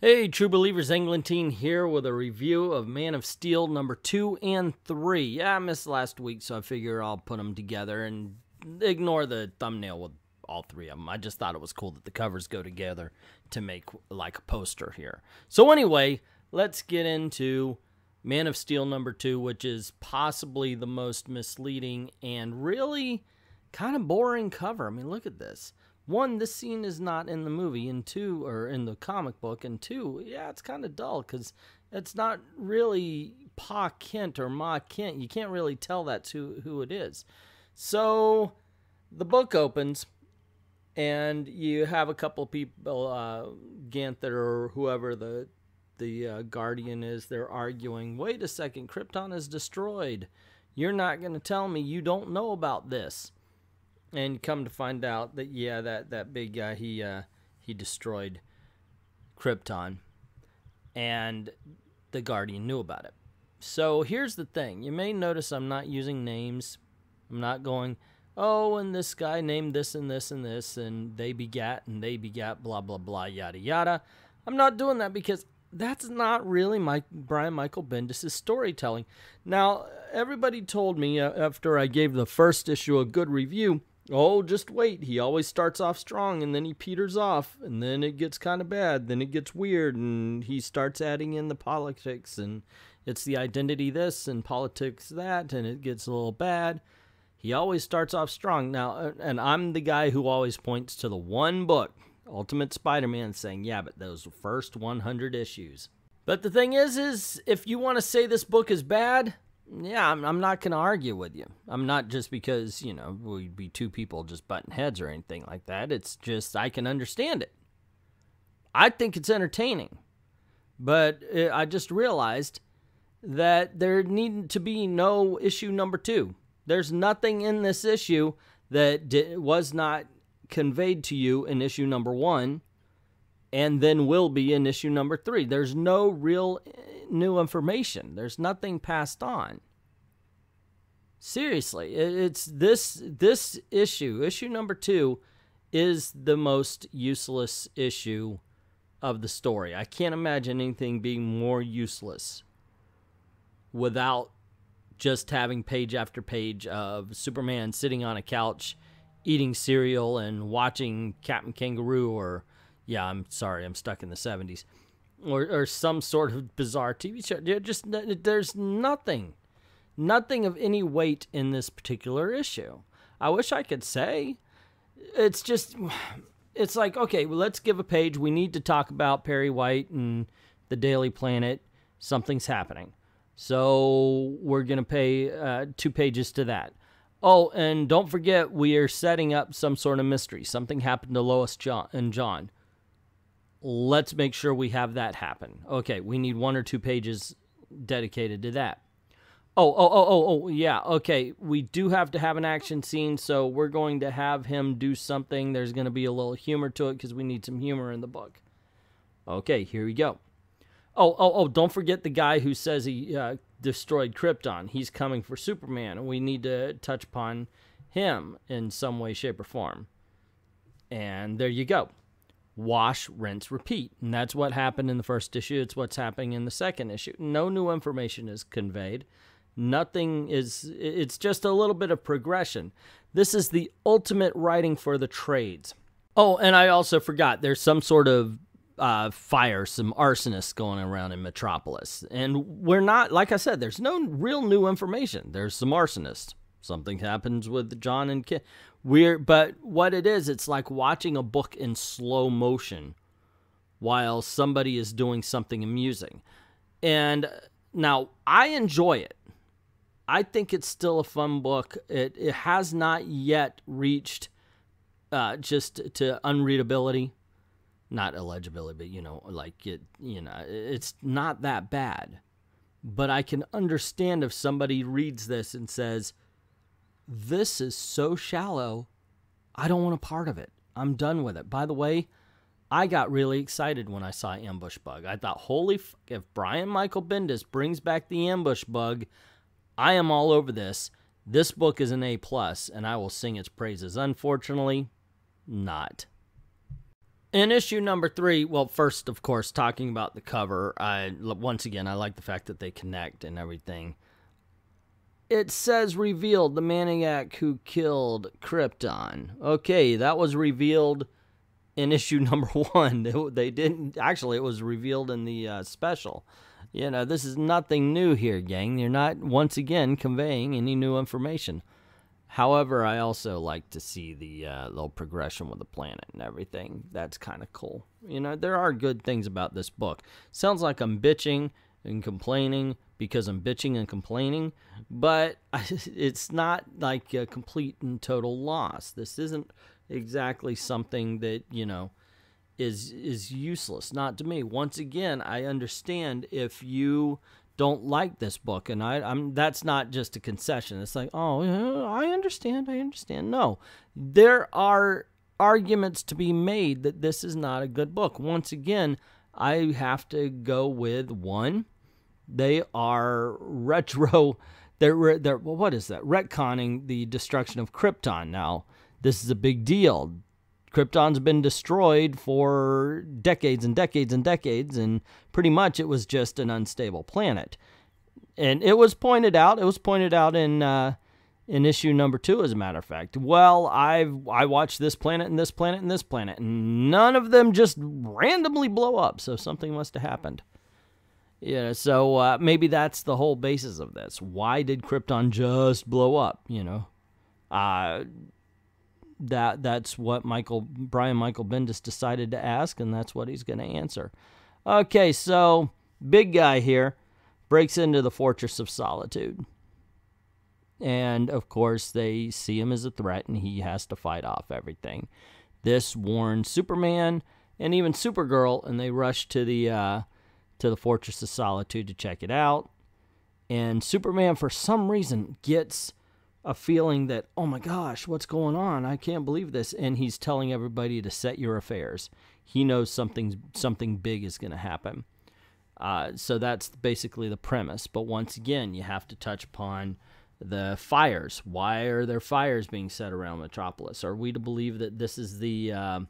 Hey, True Believers, Englentine here with a review of Man of Steel number 2 and 3. Yeah, I missed last week, so I figure I'll put them together and ignore the thumbnail with all three of them. I just thought it was cool that the covers go together to make like a poster here. So anyway, let's get into Man of Steel number 2, which is possibly the most misleading and really kind of boring cover. I mean, look at this. One, this scene is not in the movie, and two, or in the comic book, and two, yeah, it's kind of dull, because it's not really Pa Kent or Ma Kent. You can't really tell that's who it is. So, the book opens, and you have a couple of people, Ganthet or whoever the Guardian is, they're arguing, wait a second, Krypton is destroyed. You're not going to tell me you don't know about this. And come to find out that, yeah, that big guy, he destroyed Krypton. And the Guardian knew about it. So here's the thing. You may notice I'm not using names. I'm not going, oh, and this guy named this and this and this, and they begat, blah, blah, blah, yada, yada. I'm not doing that because that's not really Brian Michael Bendis' storytelling. Now, everybody told me after I gave the first issue a good review, oh, just wait. He always starts off strong, and then he peters off, and then it gets kind of bad. Then it gets weird, and he starts adding in the politics, and it's the identity this and politics that, and it gets a little bad. He always starts off strong. Now, and I'm the guy who always points to the one book, Ultimate Spider-Man, saying, yeah, but those first 100 issues. But the thing is if you want to say this book is bad, yeah, I'm not going to argue with you. I'm not just because, you know, we'd be two people just butting heads or anything like that. It's just I can understand it. I think it's entertaining. But I just realized that there needed to be no issue number 2. There's nothing in this issue that was not conveyed to you in issue number 1 and then will be in issue number 3. There's no real new information. There's nothing passed on. Seriously, it's this issue number 2 is the most useless issue of the story. I can't imagine anything being more useless without just having page after page of Superman sitting on a couch eating cereal and watching Captain Kangaroo, or yeah, I'm sorry, I'm stuck in the 70s. Or some sort of bizarre TV show. There's nothing of any weight in this particular issue. I wish I could say. It's like, okay, well, let's give a page. We need to talk about Perry White and the Daily Planet. Something's happening. So we're going to pay 2 pages to that. Oh, and don't forget, we are setting up some sort of mystery. Something happened to Lois and John. Let's make sure we have that happen. Okay, we need 1 or 2 pages dedicated to that. Oh, yeah, okay, we do have to have an action scene, so we're going to have him do something. There's going to be a little humor to it because we need some humor in the book. Okay, here we go. Oh, don't forget the guy who says he destroyed Krypton. He's coming for Superman, and we need to touch upon him in some way, shape, or form. And there you go. Wash, rinse, repeat. And that's what happened in the first issue. It's what's happening in the second issue. No new information is conveyed. Nothing is... It's just a little bit of progression. This is the ultimate writing for the trades. Oh, and I also forgot. There's some sort of fire, some arsonists going around in Metropolis. And we're not... Like I said, there's no real new information. There's some arsonists. Something happens with John and Kid. But what it is, it's like watching a book in slow motion while somebody is doing something amusing. And now, I enjoy it. I think it's still a fun book. It has not yet reached just to unreadability. Not illegibility, but, you know, like, it's not that bad. But I can understand if somebody reads this and says, this is so shallow, I don't want a part of it. I'm done with it. By the way, I got really excited when I saw Ambush Bug. I thought, holy fuck, if Brian Michael Bendis brings back the Ambush Bug, I am all over this. This book is an A+, and I will sing its praises. Unfortunately, not. In issue number 3, well, first, of course, talking about the cover, once again, I like the fact that they connect and everything. It says revealed, the maniac who killed Krypton. Okay, that was revealed in issue number 1. They didn't, actually, it was revealed in the special. You know, this is nothing new here, gang. You're not, once again, conveying any new information. However, I also like to see the little progression with the planet and everything. That's kind of cool. You know, there are good things about this book. Sounds like I'm bitching and complaining because I'm bitching and complaining, but it's not like a complete and total loss. This isn't exactly something that, you know, is useless. Not to me. Once again, I understand if you don't like this book, and I'm that's not just a concession. It's like, oh, yeah, I understand. No, there are arguments to be made that this is not a good book. Once again, I have to go with one. They are retro. They're well, what is that? Retconning the destruction of Krypton. Now, this is a big deal. Krypton's been destroyed for decades and decades and decades, and pretty much it was just an unstable planet. And it was pointed out. It was pointed out in issue number 2, as a matter of fact. Well, I watched this planet and this planet and this planet, and none of them just randomly blow up. So something must have happened. Yeah. So maybe that's the whole basis of this. Why did Krypton just blow up? You know. That's what Brian Michael Bendis decided to ask, and that's what he's going to answer. Okay, so big guy here breaks into the Fortress of Solitude. And, of course, they see him as a threat, and he has to fight off everything. This warns Superman and even Supergirl, and they rush to the Fortress of Solitude to check it out. And Superman, for some reason, gets a feeling that, oh my gosh, what's going on? I can't believe this. And he's telling everybody to set your affairs. He knows something big is going to happen. So that's basically the premise. But once again, you have to touch upon the fires. Why are there fires being set around Metropolis? Are we to believe that this is the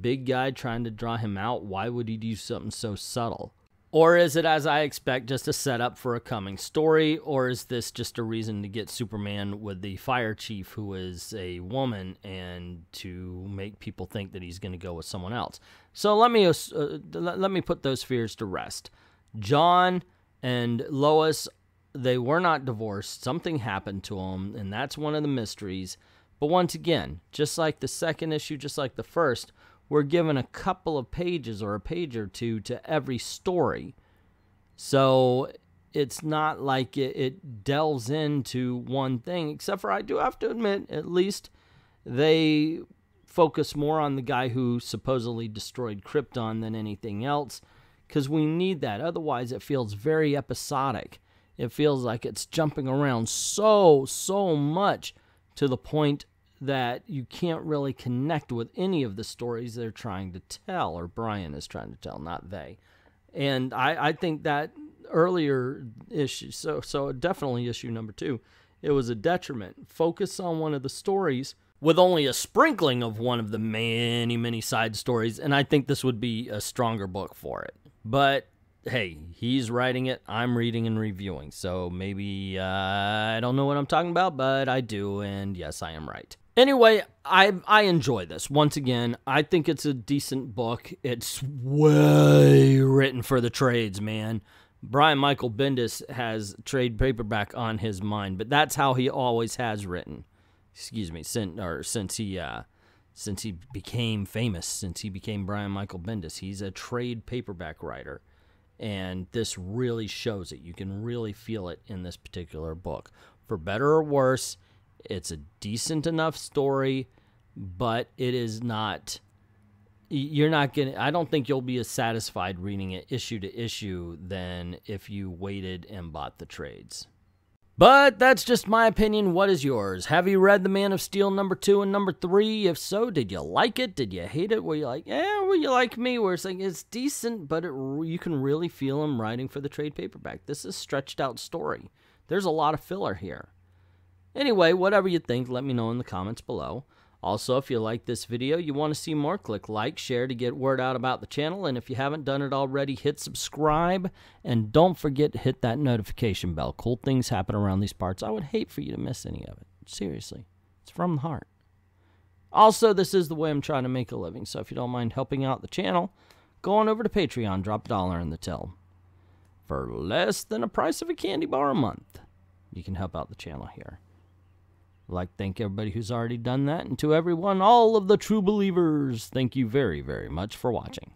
big guy trying to draw him out? Why would he do something so subtle? Or is it, as I expect, just a setup for a coming story? Or is this just a reason to get Superman with the fire chief, who is a woman, and to make people think that he's going to go with someone else? So let me put those fears to rest. John and Lois, they were not divorced. Something happened to them, and that's one of the mysteries. But once again, just like the second issue, just like the first, we're given a couple of pages or a page or two to every story. So it's not like it delves into one thing, except for I do have to admit, at least they focus more on the guy who supposedly destroyed Krypton than anything else, because we need that. Otherwise, it feels very episodic. It feels like it's jumping around so much to the point that you can't really connect with any of the stories they're trying to tell, or Brian is trying to tell, not they. And I think that earlier issue, so definitely issue number 2, it was a detriment. Focus on one of the stories with only a sprinkling of one of the many side stories, and I think this would be a stronger book for it. But hey, he's writing it, I'm reading and reviewing, so maybe I don't know what I'm talking about, but I do, and yes, I am right. Anyway, I enjoy this. Once again, I think it's a decent book. It's way written for the trades, man. Brian Michael Bendis has trade paperback on his mind, but that's how he always has written. Excuse me, since he became famous, since he became Brian Michael Bendis, he's a trade paperback writer. And this really shows it. You can really feel it in this particular book. For better or worse, it's a decent enough story, but it is not, you're not going to, I don't think you'll be as satisfied reading it issue to issue than if you waited and bought the trades. But that's just my opinion. What is yours? Have you read The Man of Steel number 2 and number 3? If so, did you like it? Did you hate it? Were you like, were you like me, where it's like, it's decent, but you can really feel him writing for the trade paperback. This is a stretched out story. There's a lot of filler here. Anyway, whatever you think, let me know in the comments below. Also, if you like this video, you want to see more, click like, share to get word out about the channel. And if you haven't done it already, hit subscribe. And don't forget to hit that notification bell. Cool things happen around these parts. I would hate for you to miss any of it. Seriously. It's from the heart. Also, this is the way I'm trying to make a living. So if you don't mind helping out the channel, go on over to Patreon, drop $1 in the till. For less than the price of a candy bar a month, you can help out the channel here. I'd like to thank everybody who's already done that, and to everyone, all of the true believers, thank you very, very much for watching.